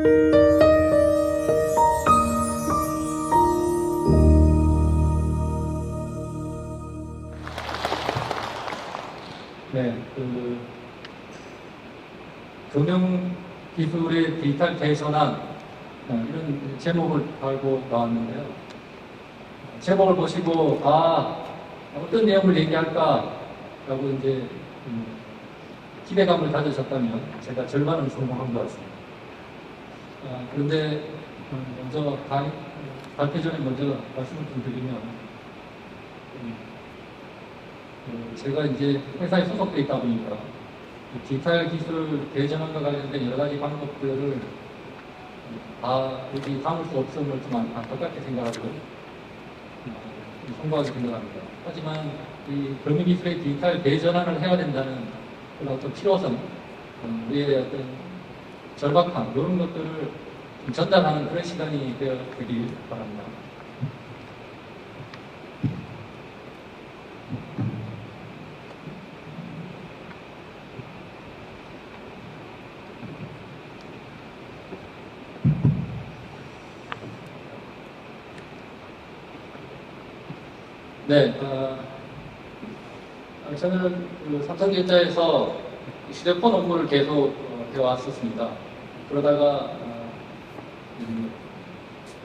네, 금융기술의 디지털 대전환 이런 제목을 달고 나왔는데요. 제목을 보시고 어떤 내용을 얘기할까 라고 이제 기대감을 가지셨다면 제가 절반은 성공한 것 같습니다. 그런데 먼저 발표 전에 먼저 말씀을 좀 드리면 제가 이제 회사에 소속되어 있다 보니까 디지털 기술 대전환과 관련된 여러 가지 방법들을 여기 담을 수 없음을 좀 안타깝게 생각하고 송구하게 생각합니다. 하지만 이 금융기술의 디지털 대전환을 해야 된다는 그런 어떤 필요성, 우리의 어떤 절박함 이런 것들을 전달하는 그런 시간이 되길 바랍니다. 네, 저는 삼성전자에서 휴대폰 업무를 계속 해왔었습니다. 그러다가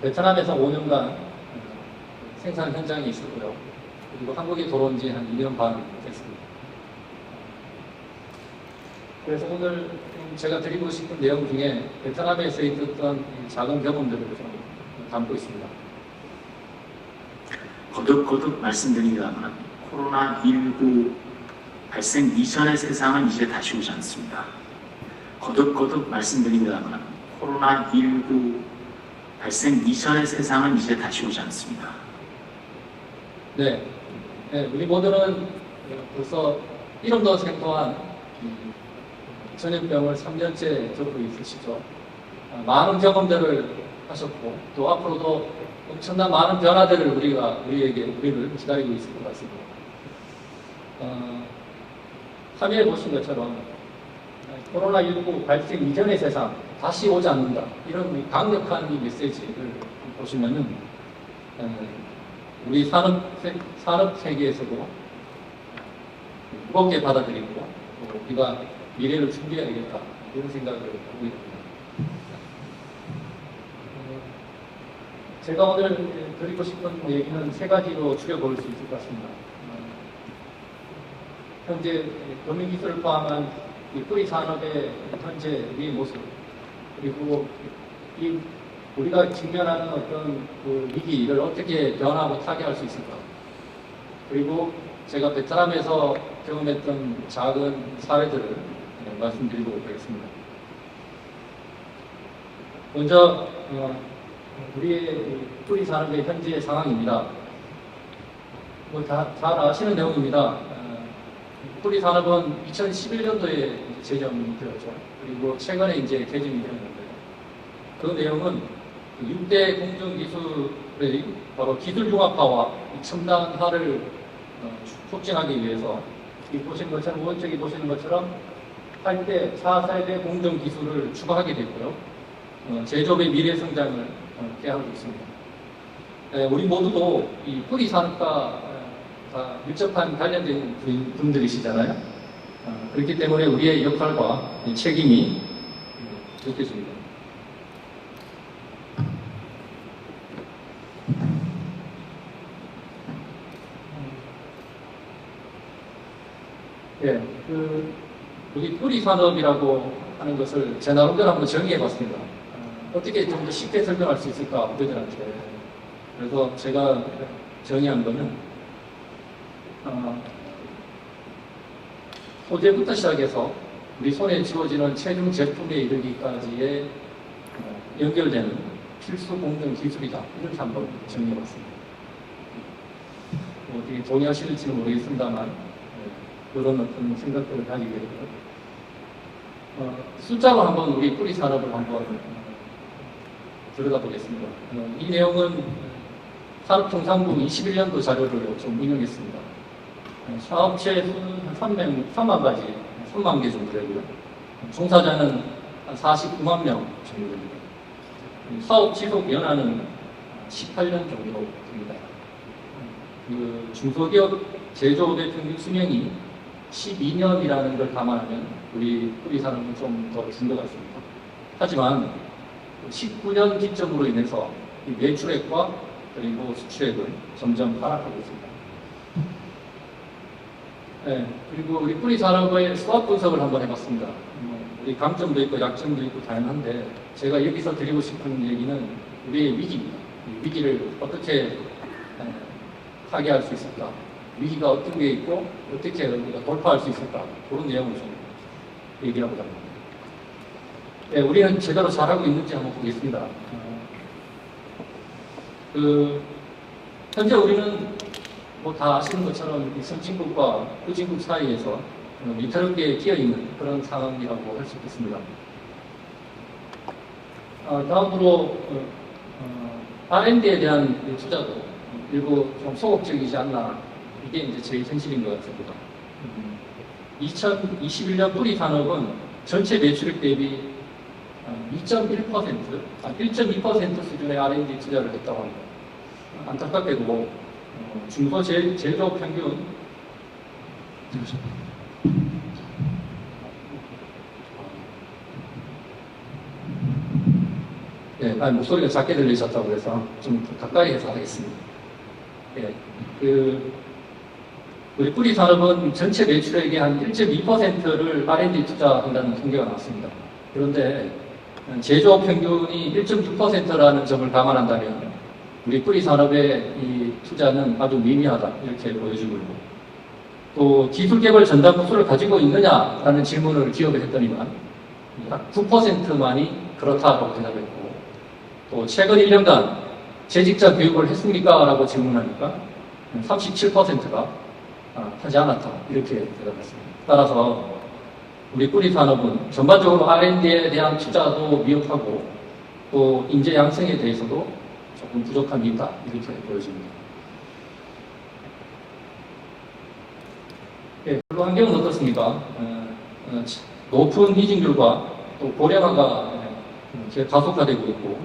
베트남에서 5년간 생산 현장에 있었고요. 그리고 한국에 돌아온 지 한 2년 반 됐습니다. 그래서 오늘 제가 드리고 싶은 내용 중에 베트남에서 있었던 작은 경험들을 좀 담고 있습니다. 거듭 말씀드립니다만 코로나19 발생 이전의 세상은 이제 다시 오지 않습니다. 거듭 말씀드립니다만 코로나19 발생 이전의 세상은 이제 다시 오지 않습니다. 네, 우리 모두는 벌써 이름도 생소한 전염병을 3년째 겪고 있으시죠. 많은 경험들을 하셨고 또 앞으로도 엄청난 많은 변화들을 우리를 기다리고 있을 것 같습니다. 화면에 보신 것처럼 코로나19 발생 이전의 세상 다시 오지 않는다 이런 강력한 이 메시지를 보시면은 우리 산업 세계에서도 무겁게 받아들이고 우리가 미래를 준비해야 되겠다 이런 생각을 하고 있습니다. 제가 오늘 드리고 싶은 얘기는 세 가지로 추려볼 수 있을 것 같습니다. 현재 금융기술을 포함한 이 뿌리 산업의 현재 우리의 모습, 그리고 우리가 직면하는 어떤 그 위기를 어떻게 변화하고 타개할 수 있을까, 그리고 제가 베트남에서 경험했던 작은 사례들을 말씀드리도록 하겠습니다. 먼저 우리의 뿌리 산업의 현재 상황입니다. 잘 아시는 내용입니다. 뿌리 산업은 2011년도에 제정이 되었죠. 그리고 최근에 이제 개정이 되었는데 그 내용은 6대 공정기술의 바로 기술융합화와 첨단화를 촉진하기 위해서 보시는 것처럼 오른쪽에 보시는 것처럼 8대 4세대 공정기술을 추가하게 됐고요. 제조업의 미래 성장을 계획하고 있습니다. 우리 모두도 이 뿌리 산업과 밀접한 관련된 분들이시잖아요. 그렇기 때문에 우리의 역할과 책임이 느껴집니다. 우리 뿌리 산업이라고 하는 것을 제 나름대로 한번 정의해 봤습니다. 어떻게 좀 더 쉽게 설명할 수 있을까, 후배들한테. 그래서 제가 정의한 거는, 소재부터 시작해서 우리 손에 쥐어지는 최종 제품에 이르기까지의 연결되는 필수 공정 기술이다. 이렇게 한번 정의해 봤습니다. 어떻게 동의하실지는 모르겠습니다만, 그런 어떤 생각들을 가지게 되고요. 숫자로 한번 우리 뿌리 산업을 한번 들어가 보겠습니다. 이 내용은 산업통상부 21년도 자료를 좀 인용했습니다. 사업체 수는 3만 가지, 3만 개 정도 되고요. 종사자는 한 49만 명 정도 됩니다. 사업 지속 연한은 18년 정도 됩니다. 그 중소기업 제조업의 평균 수명이 12년이라는 걸 감안하면 우리 뿌리산업은 좀 더 긴 것 같습니다. 하지만 19년 기점으로 인해서 이 매출액과 그리고 수출액은 점점 하락하고 있습니다. 네, 그리고 우리 뿌리산업의 수학 분석을 한번 해봤습니다. 우리 강점도 있고 약점도 있고 다양한데 제가 여기서 드리고 싶은 얘기는 우리의 위기입니다. 이 위기를 어떻게 타개할 수 있을까? 위기가 어떤 게 있고 어떻게 우리가 돌파할 수 있을까? 그런 내용을 좀 얘기하고자 합니다. 네, 우리는 제대로 잘하고 있는지 한번 보겠습니다. 현재 우리는 뭐 다 아시는 것처럼 이 선진국과 후진국 사이에서 위태롭게 끼어있는 그런 상황이라고 할 수 있겠습니다. 다음으로 R&D에 대한 투자도 일부 좀 소극적이지 않나, 이게 이제 제일 현실인 것 같습니다. 2021년 뿌리 산업은 전체 매출액 대비 1.2% 수준의 R&D 투자를 했다고 합니다. 안타깝게도 중소 제조업 평균 네, 목소리가 작게 들리셨다고 해서 좀 가까이 해서 하겠습니다. 네, 우리 뿌리 산업은 전체 매출액의 한 1.2%를 R&D 투자한다는 통계가 나왔습니다. 그런데 제조업 평균이 1.6%라는 점을 감안한다면 우리 뿌리 산업의 이 투자는 아주 미미하다, 이렇게 보여지고 있고, 또 기술 개발 전담 부서를 가지고 있느냐라는 질문을 기업에 했더니만 약 9%만이 그렇다라고 대답했고, 또 최근 1년간 재직자 교육을 했습니까? 라고 질문하니까 37%가 하지 않았다, 이렇게 대답했습니다. 따라서 우리 뿌리 산업은 전반적으로 R&D에 대한 투자도 미흡하고 또 인재 양성에 대해서도 조금 부족함이 있다, 이렇게 보여집니다. 네, 근로 환경은 어떻습니까? 높은 이직률과 또 고령화가 가속화되고 있고,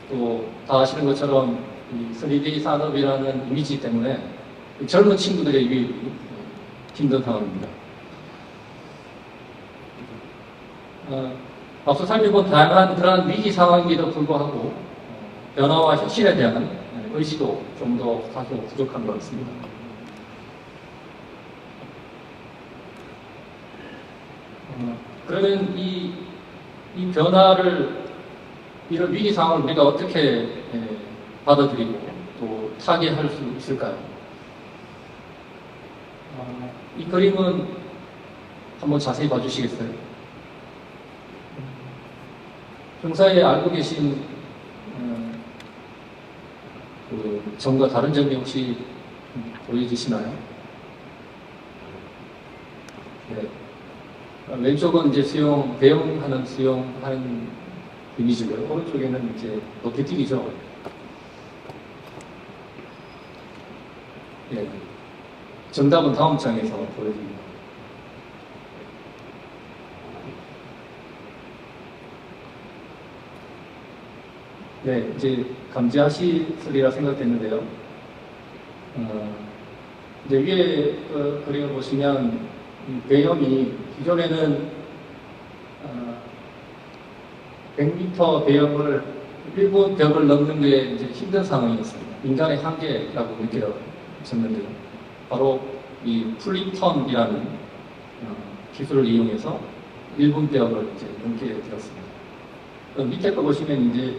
또 다 아시는 것처럼 이 3D 산업이라는 이미지 때문에 젊은 친구들의 유입이 힘든 상황입니다. 앞서 살펴본 다양한 그러한 위기 상황임에도 불구하고 변화와 혁신에 대한 의지도 좀 더 다소 부족한 것 같습니다. 그러면 이 변화를, 이런 위기 상황을 우리가 어떻게 받아들이고 또 타개할 수 있을까요? 이 그림은 한번 자세히 봐주시겠어요? 평소에 알고 계신 그 점과 다른 점이 혹시 보여지시나요? 네. 왼쪽은 이제 배영하는 수영하는 이미지고요. 오른쪽에는 이제 높이뛰기죠. 네. 정답은 다음 장에서 보여드립니다. 네, 이제 감지하시리라 생각됐는데요. 이제 위에 그림을 보시면 배영이 기존에는 100m 배영을 1분 벽을 넘는 게 이제 힘든 상황이었습니다. 인간의 한계라고 느껴졌는데요. 바로 이 플리턴이라는 기술을 이용해서 1분 벽을 이제 넘게 되었습니다. 밑에 거 보시면 이제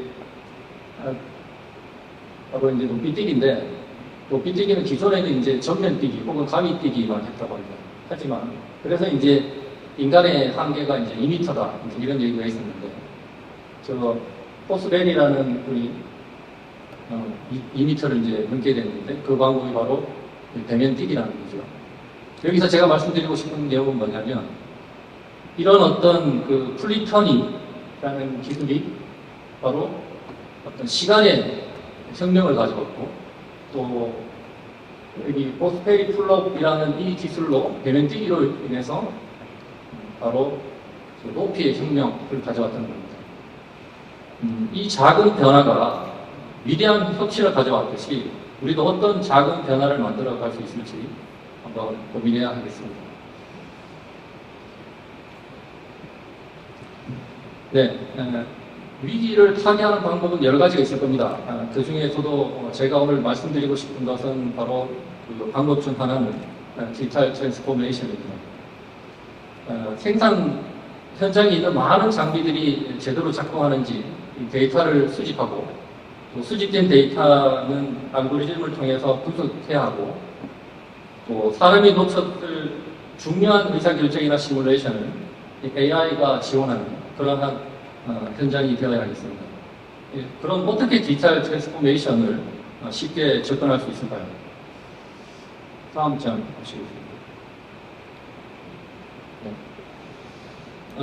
바로 이제 높이뛰기인데, 높이뛰기는 기존에는 이제 전면뛰기 혹은 가위뛰기만 했다고 합니다. 하지만 그래서 이제 인간의 한계가 이제 2m다 이런 얘기가 있었는데, 저 포스벨이라는 분이 2m를 이제 넘게 됐는데 그 방법이 바로 배면뛰기라는 거죠. 여기서 제가 말씀드리고 싶은 내용은 뭐냐면, 이런 어떤 그 플리턴이라는 기술이 바로 어떤 시간의 혁명을 가져왔고, 또 여기 포스페리 풀업이라는 이 기술로 배면뛰기로 인해서 바로 높이의 혁명을 가져왔다는 겁니다. 이 작은 변화가 위대한 혁신을 가져왔듯이 우리도 어떤 작은 변화를 만들어 갈 수 있을지 한번 고민해야 하겠습니다. 네, 위기를 타개하는 방법은 여러 가지가 있을 겁니다. 그 중에서도 제가 오늘 말씀드리고 싶은 것은 바로 그 방법 중 하나는 디지털 트랜스포메이션입니다. 생산 현장에 있는 많은 장비들이 제대로 작동하는지 데이터를 수집하고 또 수집된 데이터는 알고리즘을 통해서 분석해야 하고 또 사람이 놓쳤을 중요한 의사결정이나 시뮬레이션을 AI가 지원하는 그러한 현장이 되어야 하겠습니다. 그럼 어떻게 디지털 트랜스포메이션을 쉽게 접근할 수 있을까요? 다음 장 보시겠습니다.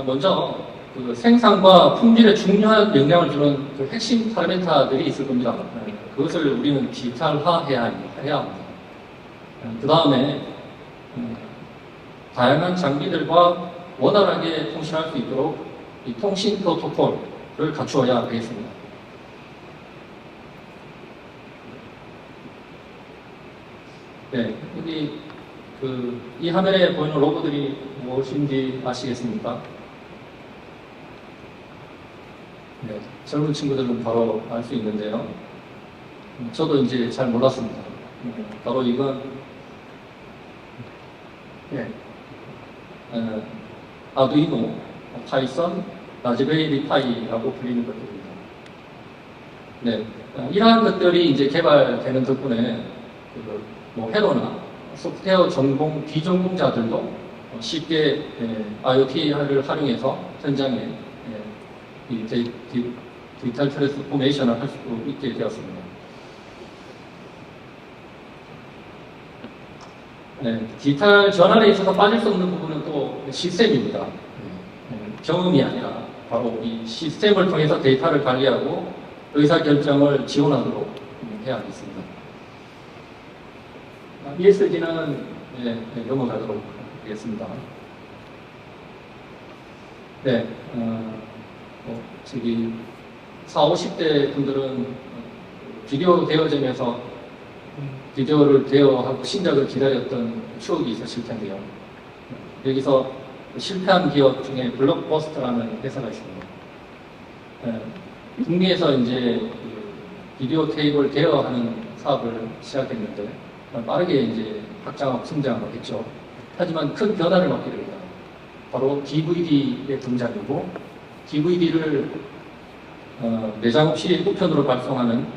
먼저 그 생산과 품질에 중요한 영향을 주는 그 핵심 파라미터들이 있을 겁니다. 그것을 우리는 디지털화해야 합니다. 그 다음에 다양한 장비들과 원활하게 통신할 수 있도록 이 통신 프로토콜을 갖추어야 되겠습니다. 네, 여기 이 화면에 보이는 로고들이 무엇인지 아시겠습니까? 네, 젊은 친구들은 바로 알 수 있는데요. 저도 이제 잘 몰랐습니다. 바로 이건 네, 아두이노, 파이썬, 라즈베리 파이라고 불리는 것들입니다. 네, 이러한 것들이 이제 개발되는 덕분에 회로나 소프트웨어 전공 비전공자들도 쉽게 IoT를 활용해서 현장에 디지털 트랜스포메이션을 할 수 있게 되었습니다. 네, 디지털 전환에 있어서 빠질 수 없는 부분은 또 시스템입니다. 경험이 아니라 바로 이 시스템을 통해서 데이터를 관리하고 의사결정을 지원하도록 해야 하겠습니다. ESG는 넘어가도록 하겠습니다. 네, 저기 40, 50대 분들은 비디오 대여점에서 비디오를 대여하고 신작을 기다렸던 추억이 있으실 텐데요. 여기서 실패한 기업 중에 블록버스터라는 회사가 있습니다. 북미에서 이제 비디오 테이블 대여하는 사업을 시작했는데 빠르게 이제 확장하고 성장을 했죠. 하지만 큰 변화를 맞게 됩니다. 바로 DVD의 등장이고 DVD를 내장 없이 우편으로 발송하는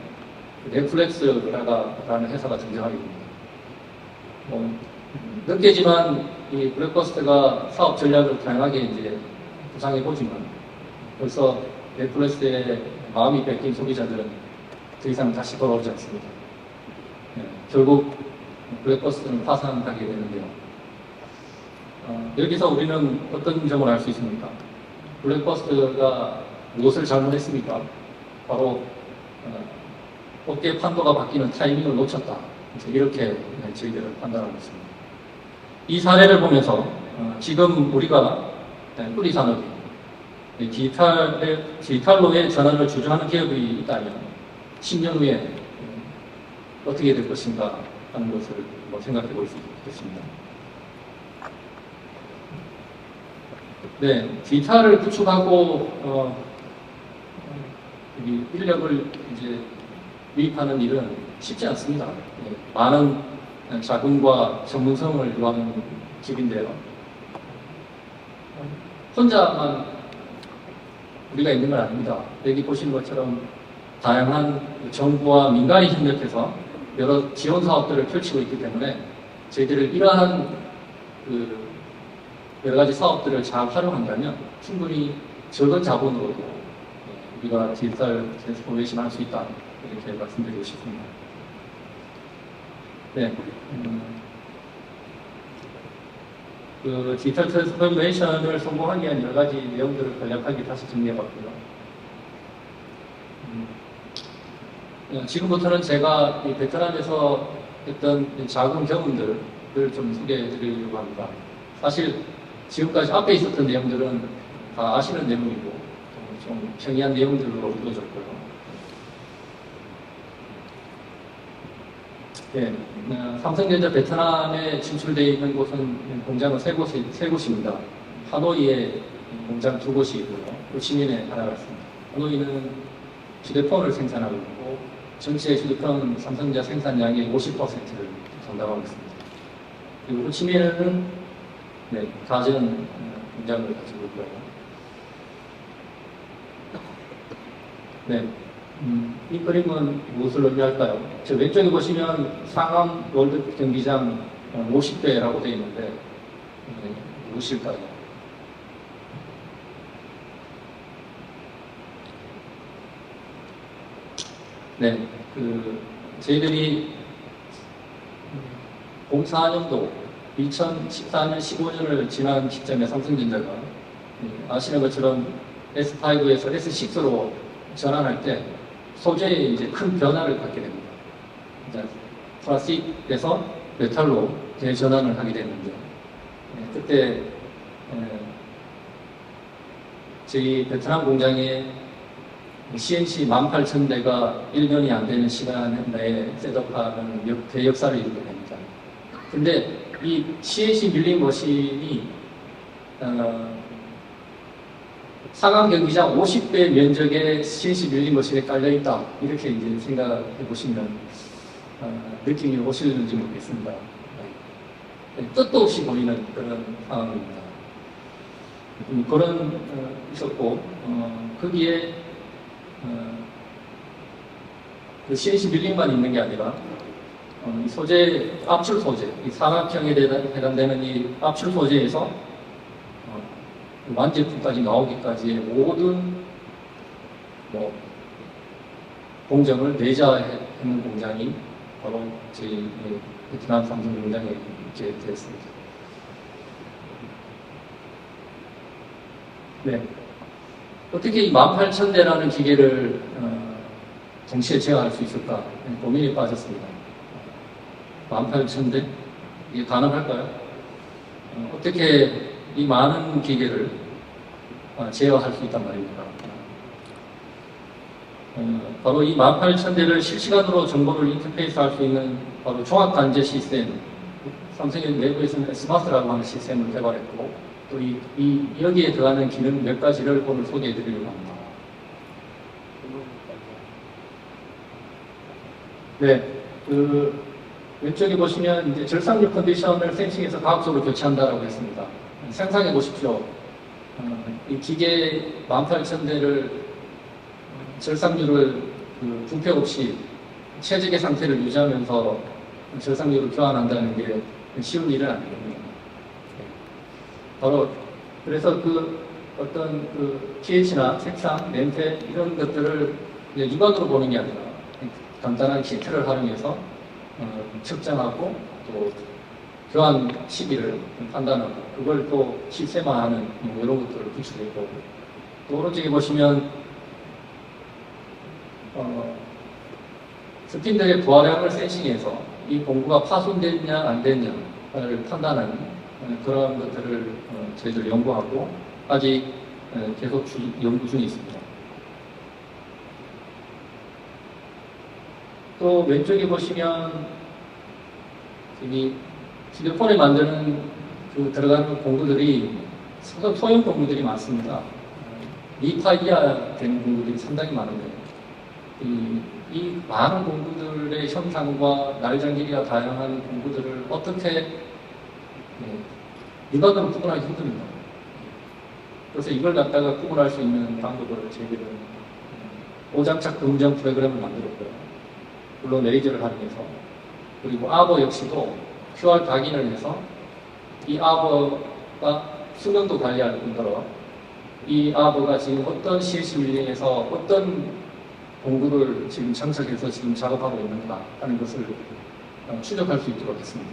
넷플릭스라는 회사가 등장하게 됩니다. 늦게지만 이 블록버스터가 사업 전략을 다양하게 이제 구상해 보지만 벌써 넷플릭스의 마음이 뺏긴 소비자들은 더 이상 다시 돌아오지 않습니다. 결국 블록버스터는 파산하게 되는데요. 여기서 우리는 어떤 점을 알 수 있습니까? 블록버스터가 무엇을 잘못했습니까? 바로 업계 판도가 바뀌는 타이밍을 놓쳤다. 이렇게 저희들은 판단하고 있습니다. 이 사례를 보면서 지금 우리가 뿌리 산업이 디지털로의 전환을 주저하는 기업이 있다면 10년 후에 어떻게 될 것인가 하는 것을 생각해 볼 수 있겠습니다. 네, 디지털을 구축하고 인력을 이제 유입하는 일은 쉽지 않습니다. 많은 자금과 전문성을 요하는 길인데요. 혼자만 우리가 있는 건 아닙니다. 여기 보시는 것처럼 다양한 정부와 민간이 협력해서 여러 지원 사업들을 펼치고 있기 때문에 저희들을 이러한 여러 가지 사업들을 잘 활용한다면 충분히 적은 자본으로도 우리가 디지털 트랜스포메이션 할 수 있다. 이렇게 말씀드리고 싶습니다. 네. 디지털 트랜스포메이션을 성공하기 위한 여러 가지 내용들을 간략하게 다시 정리해봤고요. 지금부터는 제가 이 베트남에서 했던 작은 경험들을 좀 소개해드리려고 합니다. 사실 지금까지 앞에 있었던 내용들은 다 아시는 내용이고 좀 평이한 내용들로 이루어졌고요. 예, 삼성전자 베트남에 진출되어 있는 곳은 공장은 세 곳입니다. 하노이에 공장 2곳이고요. 호치민에 하나가 있습니다. 하노이는 휴대폰을 생산하고 있고 전체 휴대폰 삼성전자 생산량의 50%를 담당하고 있습니다. 그리고 호치민은 가전 공장을 가지고 있고요. 네, 이 그림은 무엇을 의미할까요? 저 왼쪽에 보시면 상암 월드 경기장 50배라고 되어 있는데 무엇일까요? 네, 저희들이 04년도 2014년 15년을 지난 시점에 삼성전자가 아시는 것처럼 S5에서 S6로 전환할 때 소재에 이제 큰 변화를 갖게 됩니다. 이제 플라스틱에서 메탈로 대전환을 하게 됐는데 그때 저희 베트남 공장에 CNC 18,000대가 1년이 안 되는 시간 내에 셋업하는 대역사를 이루게 됩니다. 근데 이 CNC 밀링 머신이 상암 경기장 50배 면적의 CNC 밀링 머신에 깔려있다. 이렇게 이제 생각해 보시면 느낌이 오시는지 모르겠습니다. 뜻도 없이 보이는 그런 상황입니다. 그런 있었고 거기에 그 CNC 밀링만 있는 게 아니라 이 소재, 압출 소재, 이 삼각형에 해당되는 이 압출 소재에서 완제품까지 나오기까지의 모든 공정을 내자하는 공장이 바로 저희 베트남 삼성 공장에 이렇게 되었습니다. 네. 어떻게 이 18,000대라는 기계를 동시에 제어할 수 있을까 고민이 빠졌습니다. 18,000대? 이게 가능할까요? 어떻게 이 많은 기계를 제어할 수 있단 말입니까? 바로 이 18,000대를 실시간으로 정보를 인터페이스 할 수 있는 바로 종합관제 시스템, 삼성의 내부에서는 스마트라고 하는 시스템을 개발했고, 또 여기에 들어가는 기능 몇 가지를 오늘 소개해 드리려고 합니다. 네, 왼쪽에 보시면 이제 절상류 컨디션을 센싱해서 과학적으로 교체한다라고 했습니다. 상상해 보십시오. 이 기계 18,000대를 절상류를 부패 없이 최적의 상태를 유지하면서 절상류를 교환한다는 게 쉬운 일은 아니거든요. 바로 그래서 어떤 pH나 색상, 냄새 이런 것들을 육안으로 보는 게 아니라 간단한 키트를 활용해서 측정하고 또 교환 시기를 판단하고 그걸 또 시스템화하는 이런 것들을 구축했고 또 오른쪽에 보시면 스핀들의 부하량을 센싱해서 이 공구가 파손됐냐 안 됐냐를 판단하는 그런 것들을 저희들 연구하고 아직 계속 연구 중에 있습니다. 또 왼쪽에 보시면 이 휴대폰에 만드는 들어가는 공구들이 소형 공구들이 많습니다. 미타 이하 되는 공구들이 상당히 많은데 이 많은 공구들의 형상과 날장 길이가 다양한 공구들을 어떻게 육안으로 구분하기 힘듭니다. 그래서 이걸 갖다가 구분할 수 있는 방법을 저희들은 오장착 검정 프로그램을 만들었고요. 물론 레이저를 활용해서 그리고 아버 역시도 QR 각인을 해서 이 아버가 수명도 관리할 뿐더러 이 아버가 지금 어떤 CNC 밀링에서 어떤 공구를 지금 장착해서 지금 작업하고 있는가 하는 것을 추적할 수 있도록 했습니다.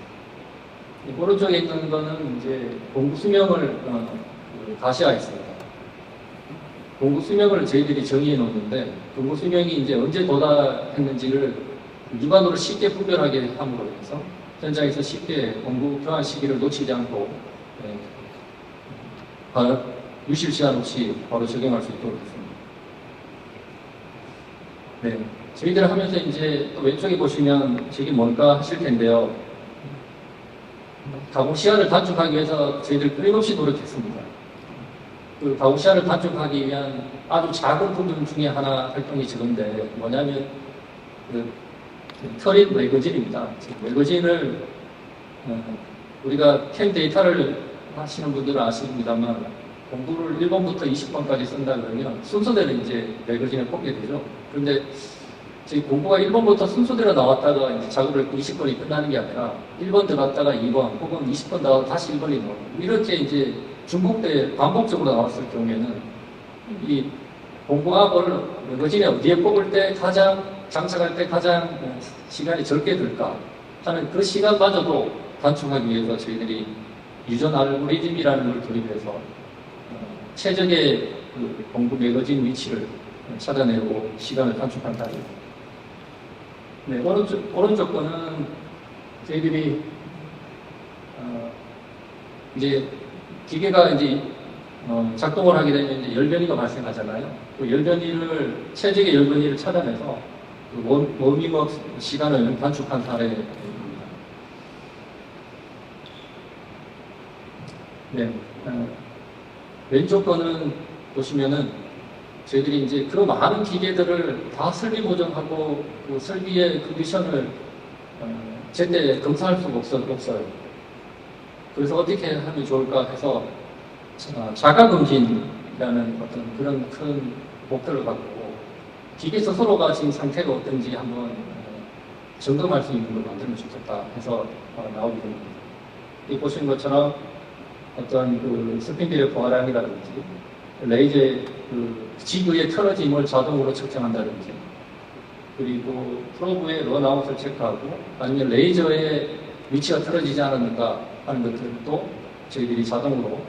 오른쪽에 있는 거는 이제 공구 수명을 가시화했습니다. 공구 수명을 저희들이 정의해 놓는데 공구 수명이 이제 언제 도달했는지를 육안으로 쉽게 분별하게 함으로 해서 현장에서 쉽게 공구 교환 시기를 놓치지 않고 유실 시간 없이 바로 적용할 수 있도록 했습니다. 네. 저희들 하면서 이제 또 왼쪽에 보시면 저게 뭔가 하실 텐데요. 가공 시간을 단축하기 위해서 저희들 끊임없이 노력했습니다. 그 가공 시간을 단축하기 위한 아주 작은 부분 중에 하나 활동이 저건데 뭐냐면 그 터릿 매거진입니다. 매거진을 우리가 캠 데이터를 하시는 분들은 아십니다만 공부를 1번부터 20번까지 쓴다 그러면 순서대로 이제 매거진에 뽑게 되죠. 그런데 저희 공부가 1번부터 순서대로 나왔다가 이제 작업을 20번이 끝나는 게 아니라 1번 들어갔다가 2번 혹은 20번 나와서 다시 1번이 나오고 이렇게 이제 중복돼 반복적으로 나왔을 경우에는 이 공부학을 매거진에 어디에 뽑을 때 가장 장착할 때 가장 시간이 적게 들까 하는 그 시간마저도 단축하기 위해서 저희들이 유전 알고리즘이라는 걸 도입해서 최적의 그 공부 매거진 위치를 찾아내고 시간을 단축한다는. 네, 오른쪽 거는 저희들이 이제 기계가 이제 작동을 하게 되면 이제 열변이가 발생하잖아요. 그 열변이를 최적의 열변이를 찾아내서 그 워밍업 시간을 단축한 사례입니다. 네, 왼쪽 거는 보시면은 저희들이 이제 그 많은 기계들을 다 설비 보정하고 그 설비의 컨디션을 제때 검사할 수가 없어요. 그래서 어떻게 하면 좋을까 해서 자가검진이라는 어떤 그런 큰 목표를 갖고 기계 스스로가 지금 상태가 어떤지 한번 점검할 수 있는 걸 만들면 좋겠다 해서 나오게 됩니다. 이 보시는 것처럼 어떤 그 스핀딜의 보아량이라든지 레이저의 그 지그의 틀어짐을 자동으로 측정한다든지 그리고 프로브의 런아웃을 체크하고 아니면 레이저의 위치가 틀어지지 않았는가 하는 것들도 저희들이 자동으로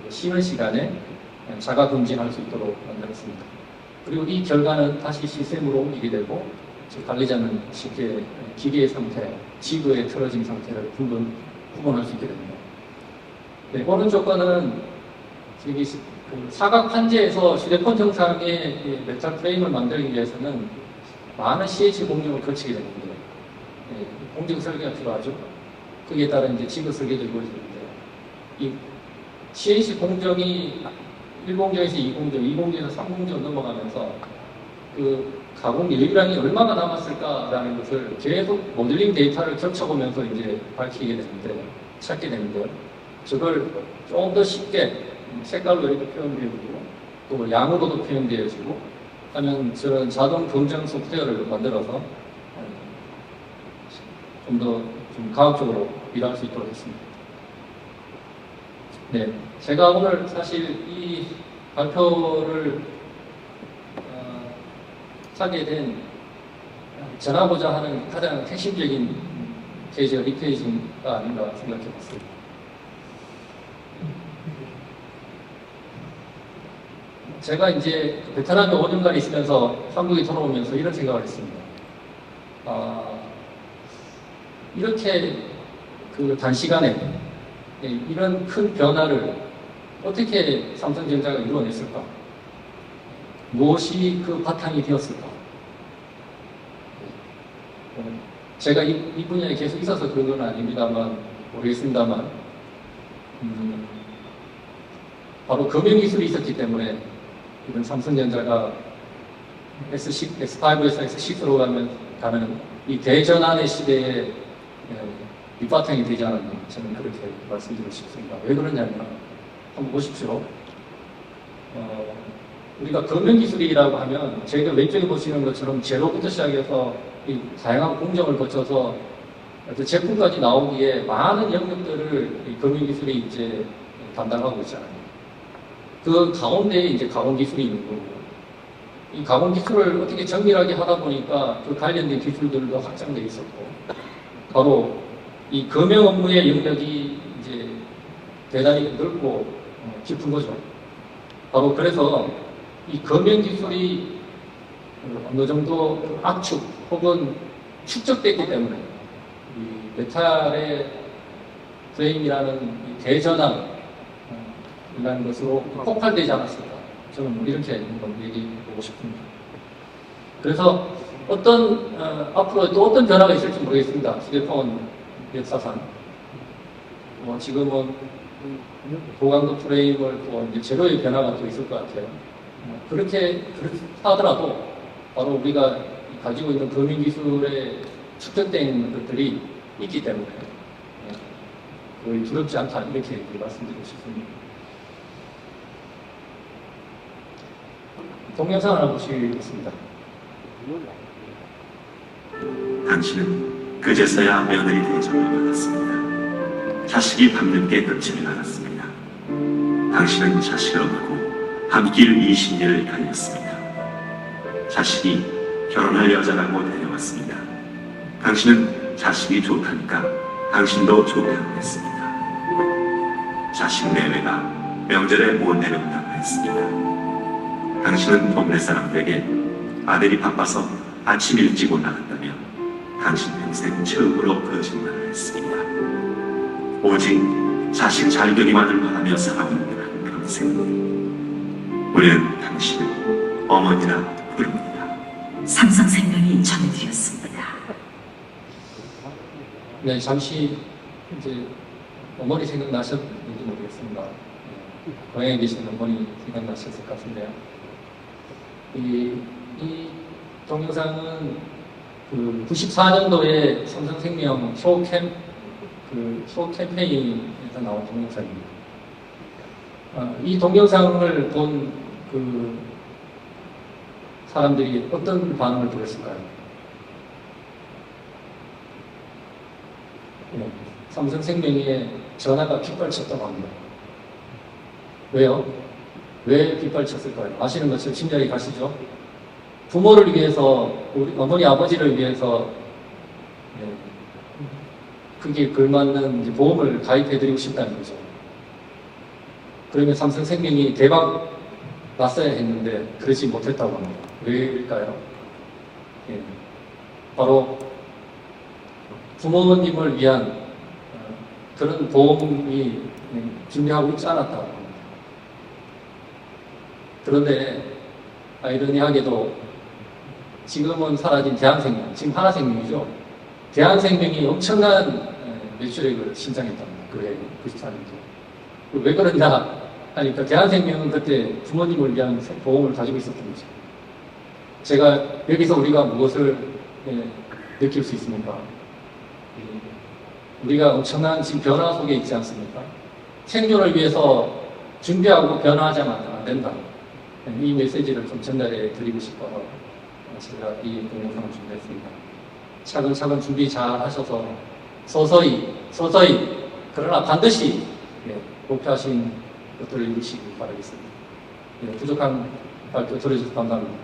쉬는 시간에 자가 검진할 수 있도록 만들었습니다. 그리고 이 결과는 다시 시스템으로 옮기게 되고 관리자는 쉽게 기계의 상태, 지그의 틀어짐 상태를 구분할 수 있게 됩니다. 네, 오른쪽 거는 저기 그 사각 판재에서 휴대폰 정상의 메탈 프레임을 만들기 위해서는 많은 CNC 공정을 거치게 되는데 네, 공정 설계가 필요하죠. 거기에 따라 이제 지그 설계도 이루어지는데 이 CNC 공정이 1공정에서 2공정, 2공정에서 3공정 넘어가면서 그 가공 여유량이 얼마나 남았을까라는 것을 계속 모델링 데이터를 겹쳐보면서 이제 밝히게 되는데 찾게 되는데 저걸 좀 더 쉽게 색깔로 이렇게 표현되어지고 또 양으로도 표현되어지고 하면 저런 자동 검정 소프트웨어를 만들어서 좀 더 좀 과학적으로 일할 수 있도록 했습니다. 네, 제가 오늘 사실 이 발표를 하게 된 전하고자 하는 가장 핵심적인 계제가 리페이징가 아닌가 생각해 봤습니다. 제가 이제 베트남에 5년간 있으면서 한국에 돌아오면서 이런 생각을 했습니다. 이렇게 그 단시간에 이런 큰 변화를 어떻게 삼성전자가 이루어냈을까? 무엇이 그 바탕이 되었을까? 제가 이 분야에 계속 있어서 그런 건 아닙니다만, 모르겠습니다만, 바로 금융기술이 있었기 때문에 이런 삼성전자가 S5에서 S6로 가는 이 대전환의 시대에 밑바탕이 되지 않았나 저는 그렇게 말씀드리고 싶습니다. 왜 그러냐면 한번 보십시오. 우리가 금융기술이라고 하면 저희가 왼쪽에 보시는 것처럼 제로부터 시작해서 이 다양한 공정을 거쳐서 제품까지 나오기에 많은 영역들을 이 금융기술이 이제 담당하고 있잖아요. 그 가운데에 이제 가공기술이 있는 거고, 이 가공기술을 어떻게 정밀하게 하다 보니까 그 관련된 기술들도 확장되어 있었고, 바로 이 금융 업무의 영역이 이제 대단히 넓고 깊은 거죠. 바로 그래서 이 금융기술이 어느 정도 압축 혹은 축적됐기 때문에 이 메탈의 프레임이라는 이 대전환 이라는 것으로 폭발되지 않았을까. 저는 이렇게 한번 얘기해보고 싶습니다. 그래서 앞으로 또 어떤 변화가 있을지 모르겠습니다. 휴대폰 역사상. 지금은 고강도 프레임을 또 이제 제로의 변화가 또 있을 것 같아요. 그렇게 하더라도 바로 우리가 가지고 있는 금융 기술에 축적된 것들이 있기 때문에 거의 두렵지 않다 이렇게 말씀드리고 싶습니다. 동영상 하나 보시겠습니다. 당신은 그제서야 며느리 대접을 받았습니다. 자식이 밤늦게 끝을 알았습니다. 당신은 자식을 얻고 함길 20년을 달렸습니다. 자식이 결혼할 여자라고 데려왔습니다. 당신은 자식이 좋다니까 당신도 좋다고 했습니다. 자식 내외가 명절에 못 내려온다고 했습니다. 당신은 동네 사람들에게 아들이 바빠서 아침 일찍 올라간다며 당신 평생 처음으로 거짓말을 했습니다. 오직 자식 잘 되기만을 바라며 살아온 한 평생. 우리는 당신을 어머니라 부릅니다. 삼성생명이 전해드렸습니다. 네, 잠시 이제 어머니 생각나셨는지 모르겠습니다. 고향에 계신 어머니 생각나셨을 것 같은데요. 이 동영상은 그 94년도에 삼성생명 쇼 캠페인에서 나온 동영상입니다. 이 동영상을 본 그 사람들이 어떤 반응을 보였을까요? 네, 삼성생명에 전화가 빗발쳤다고 합니다. 왜요? 왜 빗발쳤을까요? 아시는 것처럼 심리학이 가시죠? 부모를 위해서, 우리 어머니 아버지를 위해서 그게 걸맞는 이제 보험을 가입해드리고 싶다는 거죠. 그러면 삼성생명이 대박 났어야 했는데 그러지 못했다고 합니다. 왜일까요? 바로 부모님을 위한 그런 보험이 준비하고 있지 않았다고 합니다. 그런데 아이러니하게도 지금은 사라진 대한생명, 지금 하나생명이죠. 대한생명이 엄청난 매출액을 신장했답니다. 그해 94년도. 왜 그러냐 하니까 대한생명은 그때 부모님을 위한 보험을 가지고 있었던 거죠. 제가 여기서 우리가 무엇을 느낄 수 있습니까? 우리가 엄청난 지금 변화 속에 있지 않습니까? 생존을 위해서 준비하고 변화하자면 안 된다. 이 메시지를 좀 전달해 드리고 싶어서 제가 이 동영상을 준비했습니다. 차근차근 준비 잘 하셔서 서서히 그러나 반드시 목표하신 것들을 이루시기 바라겠습니다. 부족한 발표 들어주셔서 감사합니다.